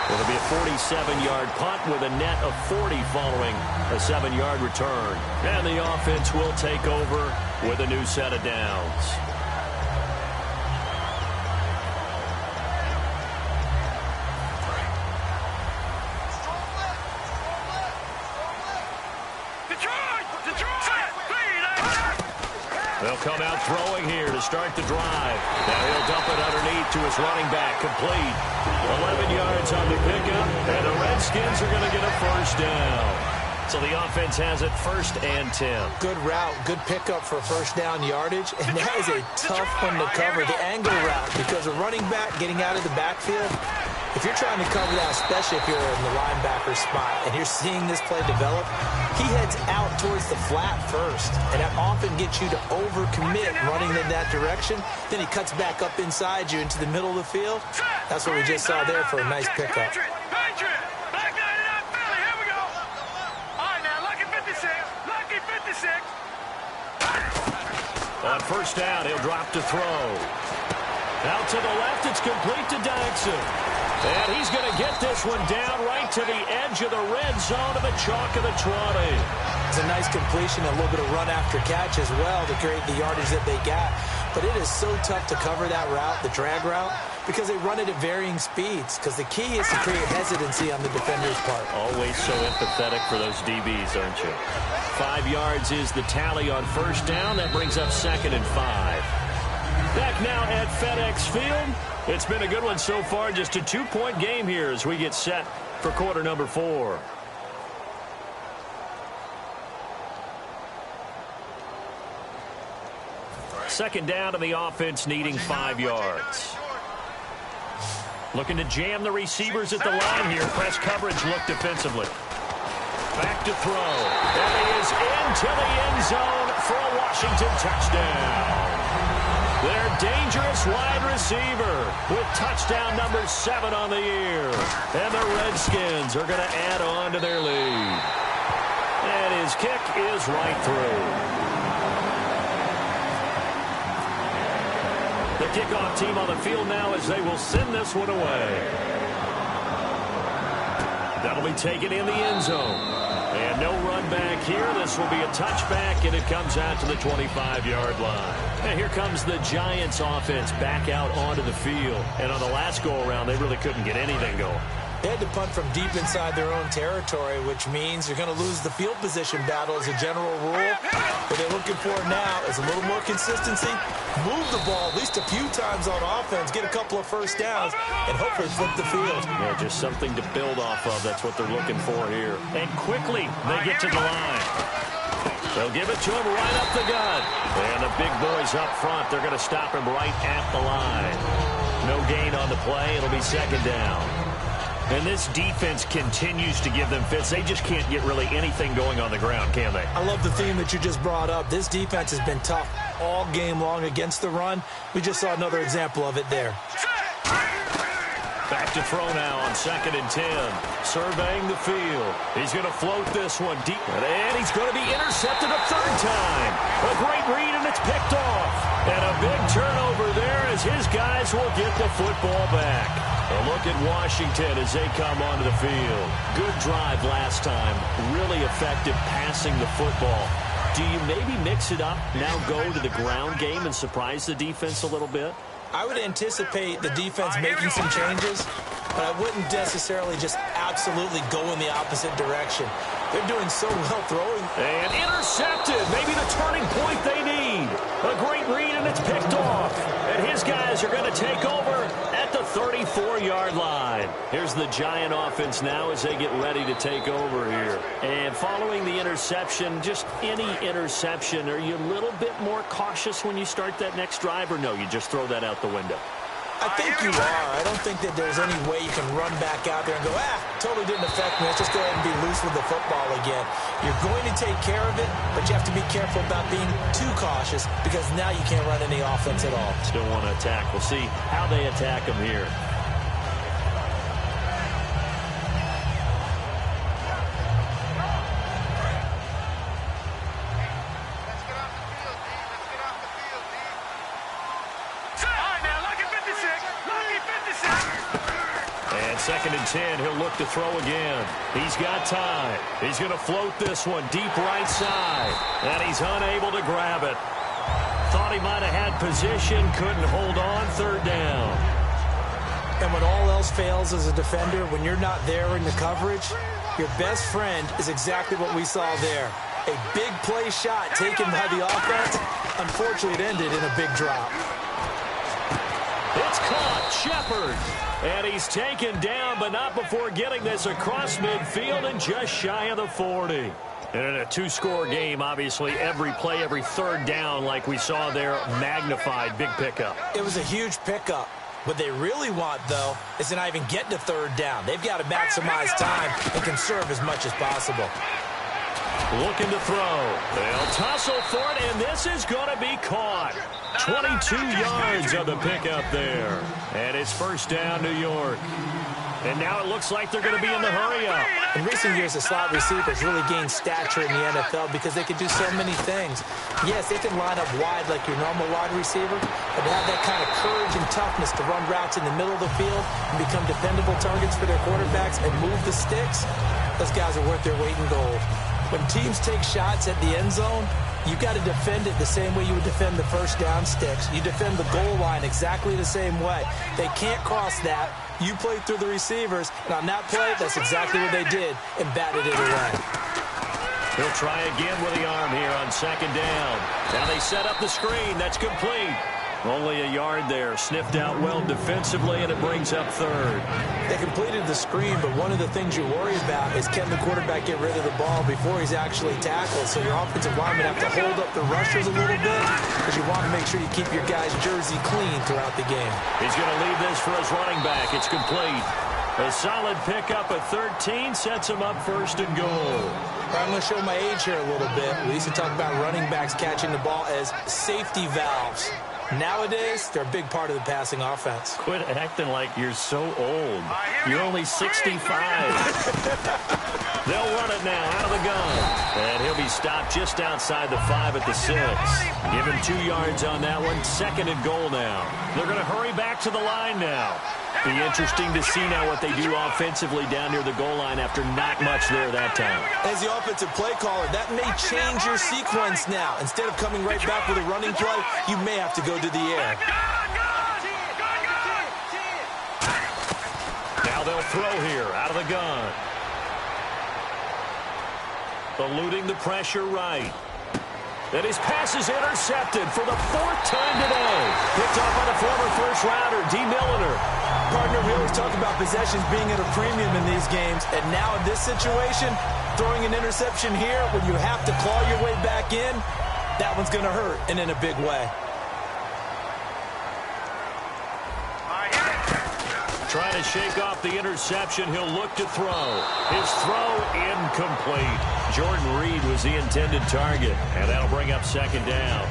It'll be a 47-yard punt with a net of 40 following a 7-yard return. And the offense will take over with a new set of downs. They'll come out throwing here to start the drive. Now he'll dump it underneath to his running back. Complete. 11 yards on the pickup, and the Redskins are going to get a first down. So the offense has it 1st and 10. Good route, good pickup for first down yardage, and that is a tough one to cover, the angle route, because a running back getting out of the backfield, if you're trying to cover that, especially if you're in the linebacker spot and you're seeing this play develop, he heads out towards the flat first, and that often gets you to overcommit running in that direction. Then he cuts back up inside you into the middle of the field. That's what we just saw there for a nice pickup. On first down, he'll drop to throw. Out to the left, it's complete to Daxon. And he's going to get this one down right to the edge of the red zone of the chalk of the 20. It's a nice completion, a little bit of run after catch as well to create the yardage that they got. But it is so tough to cover that route, the drag route, because they run it at varying speeds. Because the key is to create hesitancy on the defender's part. Always so empathetic for those DBs, aren't you? 5 yards is the tally on first down. That brings up 2nd and 5. Back now at FedEx Field. It's been a good one so far. Just a 2-point game here as we get set for quarter number 4. Second down to the offense, needing 5 yards. Looking to jam the receivers at the line here. Press coverage look defensively. Back to throw. And he is into the end zone for a Washington touchdown. Their dangerous wide receiver with touchdown number 7 on the year. And the Redskins are going to add on to their lead. And his kick is right through. The kickoff team on the field now as they will send this one away. That'll be taken in the end zone. And no run back here. This will be a touchback, and it comes out to the 25-yard line. And here comes the Giants offense back out onto the field. And on the last go-around, they really couldn't get anything going. They had to punt from deep inside their own territory, which means you're going to lose the field position battle as a general rule. What they're looking for now is a little more consistency. Move the ball at least a few times on offense, get a couple of first downs, and hopefully flip the field. Yeah, just something to build off of. That's what they're looking for here. And quickly, they get to the line. They'll give it to him right up the gut. And the big boys up front, they're going to stop him right at the line. No gain on the play. It'll be second down. And this defense continues to give them fits. They just can't get really anything going on the ground, can they? I love the theme that you just brought up. This defense has been tough all game long against the run. We just saw another example of it there. Back to throw now on 2nd and 10. Surveying the field. He's going to float this one deep. And he's going to be intercepted a third time. A great read, and it's picked off. And a big turnover there as his guys will get the football back. A look at Washington as they come onto the field. Good drive last time. Really effective passing the football. Do you maybe mix it up, now go to the ground game and surprise the defense a little bit? I would anticipate the defense making some changes, but I wouldn't necessarily just absolutely go in the opposite direction. They're doing so well throwing. And intercepted. Maybe the turning point they need. A great read, and it's picked off. And his guys are going to take over at the 34-yard line. Here's the Giant offense now as they get ready to take over here. And following the interception, just any interception, are you a little bit more cautious when you start that next drive, or no, you just throw that out the window? I think you are. I don't think that there's any way you can run back out there and go, totally didn't affect me. Let's just go ahead and be loose with the football again. You're going to take care of it, but you have to be careful about being too cautious because now you can't run any offense at all. Still want to attack. We'll see how they attack them here. And 2nd and 10, he'll look to throw again. He's got time. He's going to float this one deep right side. And he's unable to grab it. Thought he might have had position, couldn't hold on, 3rd down. And when all else fails as a defender, when you're not there in the coverage, your best friend is exactly what we saw there. A big play shot taken by the offense. Unfortunately, it ended in a big drop. It's caught. Shepard. And he's taken down, but not before getting this across midfield and just shy of the 40. And in a 2-score game, obviously, every play, every 3rd down, like we saw there, magnified. Big pickup. It was a huge pickup. What they really want, though, is to not even get to 3rd down. They've got to maximize time and conserve as much as possible. Looking to throw. They'll tussle for it, and this is going to be caught. 22 yards on the pickup there. And it's 1st down, New York. And now it looks like they're going to be in the hurry-up. In recent years, the slot receivers really gained stature in the NFL because they can do so many things. Yes, they can line up wide like your normal wide receiver, but to have that kind of courage and toughness to run routes in the middle of the field and become dependable targets for their quarterbacks and move the sticks, those guys are worth their weight in gold. When teams take shots at the end zone, you've got to defend it the same way you would defend the 1st down sticks. You defend the goal line exactly the same way. They can't cross that. You play through the receivers, and on that play, that's exactly what they did and batted it away. He'll try again with the arm here on 2nd down. Now they set up the screen. That's complete. Only a yard there. Sniffed out well defensively, and it brings up third. They completed the screen, but one of the things you worry about is can the quarterback get rid of the ball before he's actually tackled? So your offensive linemen have to hold up the rushers a little bit because you want to make sure you keep your guy's jersey clean throughout the game. He's going to leave this for his running back. It's complete. A solid pickup at 13 sets him up first and goal. I'm going to show my age here a little bit. We used to talk about running backs catching the ball as safety valves. Nowadays, they're a big part of the passing offense. Quit acting like you're so old. You're only 65. They'll run it now out of the gun. And he'll be stopped just outside the 5 at the 6. Give him 2 yards on that one. Second and goal now. They're going to hurry back to the line now. Be interesting to see now what they do offensively down near the goal line after not much there that time. As the offensive play caller, that may change your sequence now. Instead of coming right back with a running play, you may have to go to the air. Now they'll throw here out of the gun. Eluding the pressure right. And his pass is intercepted for the 4th time today. Picked off by the former first-rounder, D. Milliner. Partner, we always talk about possessions being at a premium in these games. And now in this situation, throwing an interception here when you have to claw your way back in, that one's going to hurt, and in a big way. Trying to shake off the interception. He'll look to throw. His throw incomplete. Jordan Reed was the intended target, and that'll bring up second down.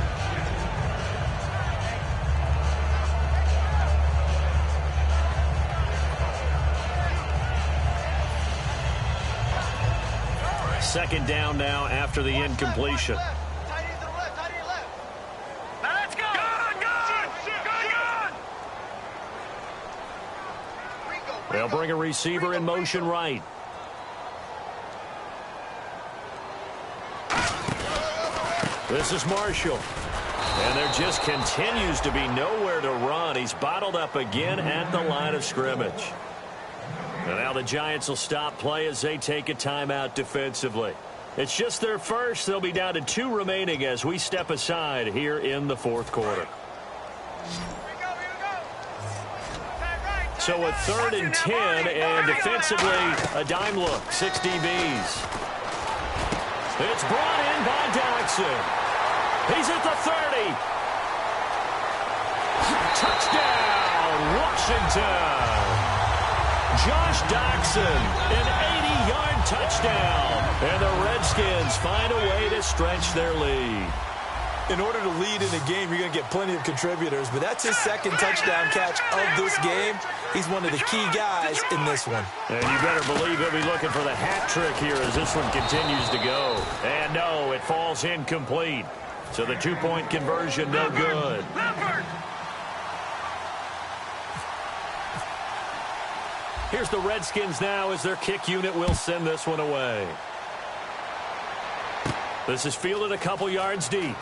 Second down now after the incompletion. Let's go! They'll bring a receiver in motion right. This is Marshall. And there just continues to be nowhere to run. He's bottled up again at the line of scrimmage. And now the Giants will stop play as they take a timeout defensively. It's just their first. They'll be down to 2 remaining as we step aside here in the 4th quarter. So a 3rd and 10, and defensively a dime look. 6 DBs. It's brought in by Dodson. He's at the 30. Touchdown, Washington. Josh Doxson, an 80-yard touchdown. And the Redskins find a way to stretch their lead. In order to lead in a game, you're going to get plenty of contributors, but that's his 2nd touchdown catch of this game. He's one of the key guys in this one. And you better believe he'll be looking for the hat trick here as this one continues to go. And no, it falls incomplete. So the 2-point conversion, no good. Here's the Redskins now as their kick unit will send this one away. This is fielded a couple yards deep.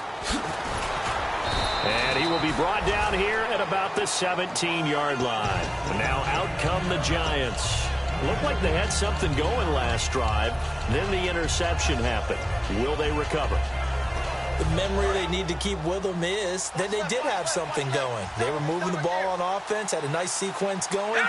And he will be brought down here at about the 17-yard line. And now out come the Giants. Looked like they had something going last drive. Then the interception happened. Will they recover? The memory they need to keep with them is that they did have something going. They were moving the ball on offense, had a nice sequence going.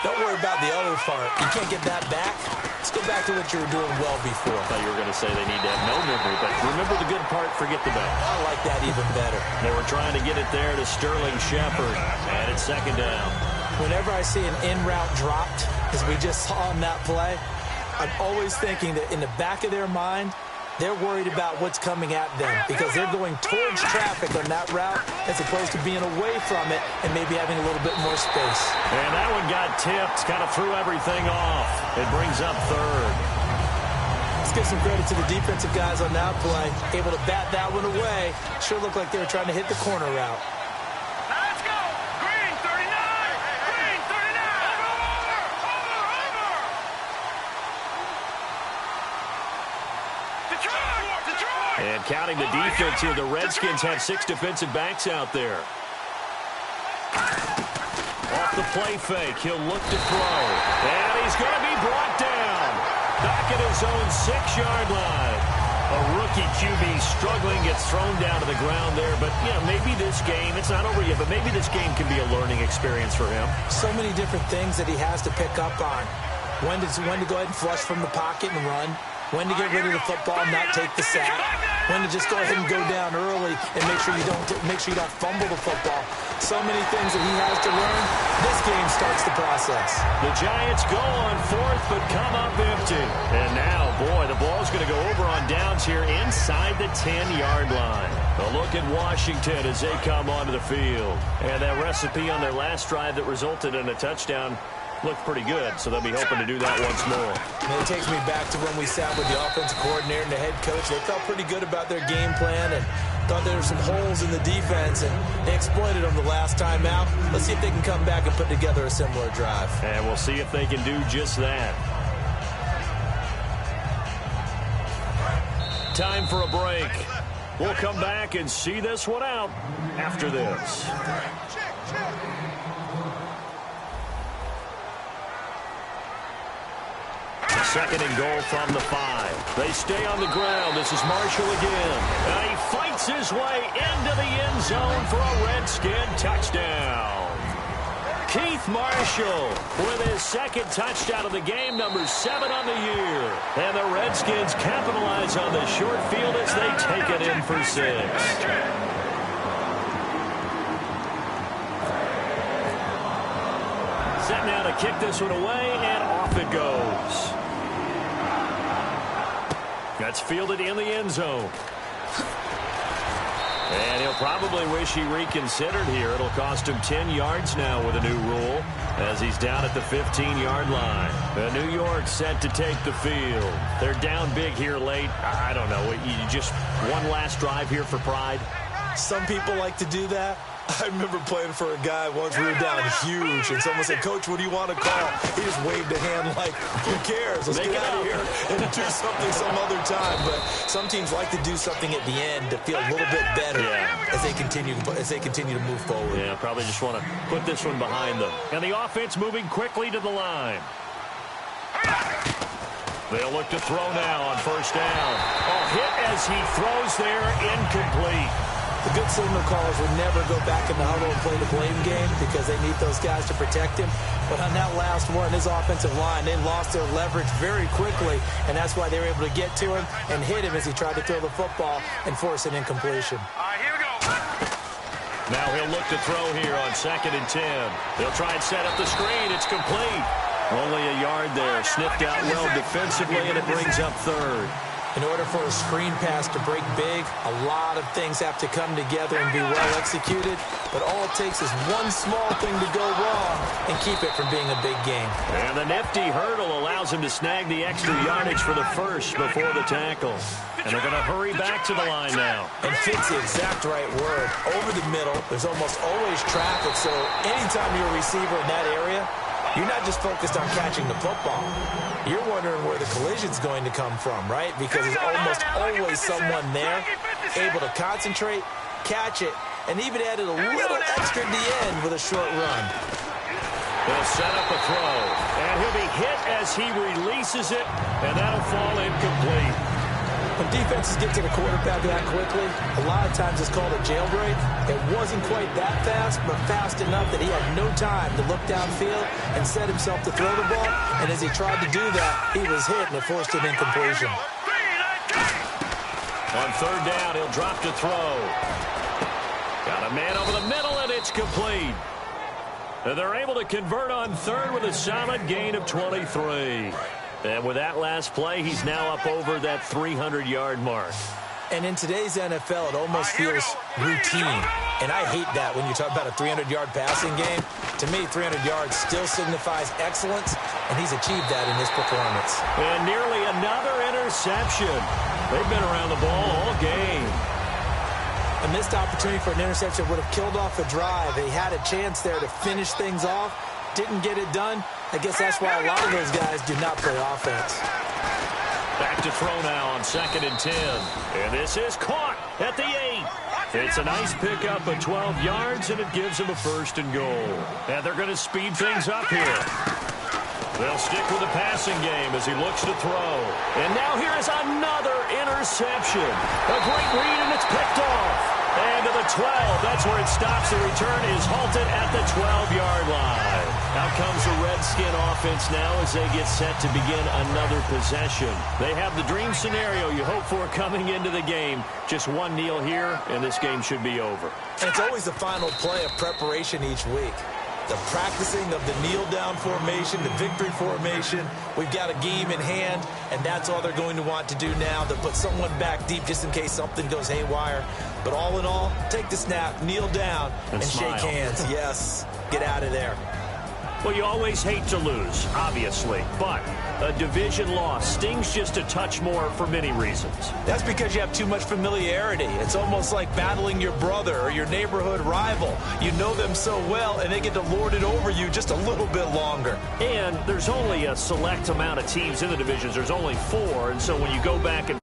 Don't worry about the other part. You can't get that back. Let's go back to what you were doing well before. I thought you were going to say they need to have no memory, but remember the good part, forget the bad. I like that even better. They were trying to get it there to Sterling Shepard, and it's second down. Whenever I see an in-route dropped, as we just saw in that play, I'm always thinking that in the back of their mind, they're worried about what's coming at them because they're going towards traffic on that route as opposed to being away from it and maybe having a little bit more space. And that one got tipped, kind of threw everything off. It brings up third. Let's give some credit to the defensive guys on that play. Able to bat that one away. Sure looked like they were trying to hit the corner route. Let's go! Green 39! Green 39! Over! Detroit! And counting the defense here, the Redskins have 6 defensive backs out there. Off the play fake, he'll look to throw. And he's going to be brought down. Back at his own 6-yard line. A rookie QB struggling, gets thrown down to the ground there. But, yeah, maybe this game, it's not over yet, but maybe this game can be a learning experience for him. So many different things that he has to pick up on. When to go ahead and flush from the pocket and run. When to get rid of the football and not take the sack. When to just go ahead and go down early and make sure you don't fumble the football. So many things that he has to learn. This game starts the process. The Giants go on fourth but come up empty. And now, boy, the ball's going to go over on downs here inside the 10-yard line. A look at Washington as they come onto the field. And that recipe on their last drive that resulted in a touchdown looked pretty good, so they'll be hoping to do that once more. And it takes me back to when we sat with the offensive coordinator and the head coach. They felt pretty good about their game plan and thought there were some holes in the defense, and they exploited them the last time out. Let's see if they can come back and put together a similar drive. And we'll see if they can do just that. Time for a break. We'll come back and see this one out after this. Second and goal from the 5. They stay on the ground. This is Marshall again. And he fights his way into the end zone for a Redskin touchdown. Keith Marshall with his second touchdown of the game, number 7 on the year. And the Redskins capitalize on the short field as they take it in for 6. Set now to kick this one away, and off it goes. That's fielded in the end zone. And he'll probably wish he reconsidered here. It'll cost him 10 yards now with a new rule as he's down at the 15-yard line. New York set to take the field. They're down big here late. I don't know. You just one last drive here for pride. Some people like to do that. I remember playing for a guy once we were down huge, and someone said, "Coach, what do you want to call?" He just waved a hand like, "Who cares? Let's get out of here and do something some other time." But some teams like to do something at the end to feel a little bit better as they continue to move forward. Yeah, probably just want to put this one behind them. And the offense moving quickly to the line. They'll look to throw now on first down. Hit as he throws there, incomplete. The good signal callers would never go back in the huddle and play the blame game because they need those guys to protect him. But on that last one, his offensive line, they lost their leverage very quickly, and that's why they were able to get to him and hit him as he tried to throw the football and force an incompletion. All right, here we go. Now he'll look to throw here on 2nd and 10. They'll try and set up the screen. It's complete. Only a yard there. Sniffed out well defensively, and it brings up 3rd. In order for a screen pass to break big, a lot of things have to come together and be well executed. But all it takes is one small thing to go wrong and keep it from being a big game. And the nifty hurdle allows him to snag the extra yardage for the first before the tackle. And they're going to hurry back to the line now. And fits the exact right word. Over the middle, there's almost always traffic. So anytime you're a receiver in that area, you're not just focused on catching the football. You're wondering where the collision's going to come from, right? Because there's almost always someone there able to concentrate, catch it, and even added a little extra at the end with a short run. They'll set up a throw, and he'll be hit as he releases it, and that'll fall incomplete. When defenses get to the quarterback that quickly, a lot of times it's called a jailbreak. It wasn't quite that fast, but fast enough that he had no time to look downfield and set himself to throw the ball. And as he tried to do that, he was hit and it forced an incompletion. On 3rd down, he'll drop to throw. Got a man over the middle, and it's complete. And they're able to convert on 3rd with a solid gain of 23. And with that last play, he's now up over that 300-yard mark. And in today's NFL, it almost feels routine. And I hate that when you talk about a 300-yard passing game. To me, 300 yards still signifies excellence, and he's achieved that in his performance. And nearly another interception. They've been around the ball all game. A missed opportunity for an interception would have killed off the drive. He had a chance there to finish things off. Didn't get it done. I guess that's why a lot of those guys do not play offense. Back to throw now on 2nd and 10. And this is caught at the 8. It's a nice pickup of 12 yards, and it gives him a 1st and goal. And they're going to speed things up here. They'll stick with the passing game as he looks to throw. And now here is another interception. interception. A great read, and it's picked off. And to the 12. That's where it stops. The return is halted at the 12-yard line. Out comes the Redskin offense now as they get set to begin another possession. They have the dream scenario you hope for coming into the game. Just one kneel here, and this game should be over. And it's always the final play of preparation each week. The practicing of the kneel-down formation, the victory formation. We've got a game in hand, and that's all they're going to want to do now. They'll put someone back deep just in case something goes haywire. But all in all, take the snap, kneel down, and shake hands. Yes, get out of there. Well, you always hate to lose, obviously, but a division loss stings just a touch more for many reasons. That's because you have too much familiarity. It's almost like battling your brother or your neighborhood rival. You know them so well, and they get to lord it over you just a little bit longer. And there's only a select amount of teams in the divisions. There's only 4, and so when you go back and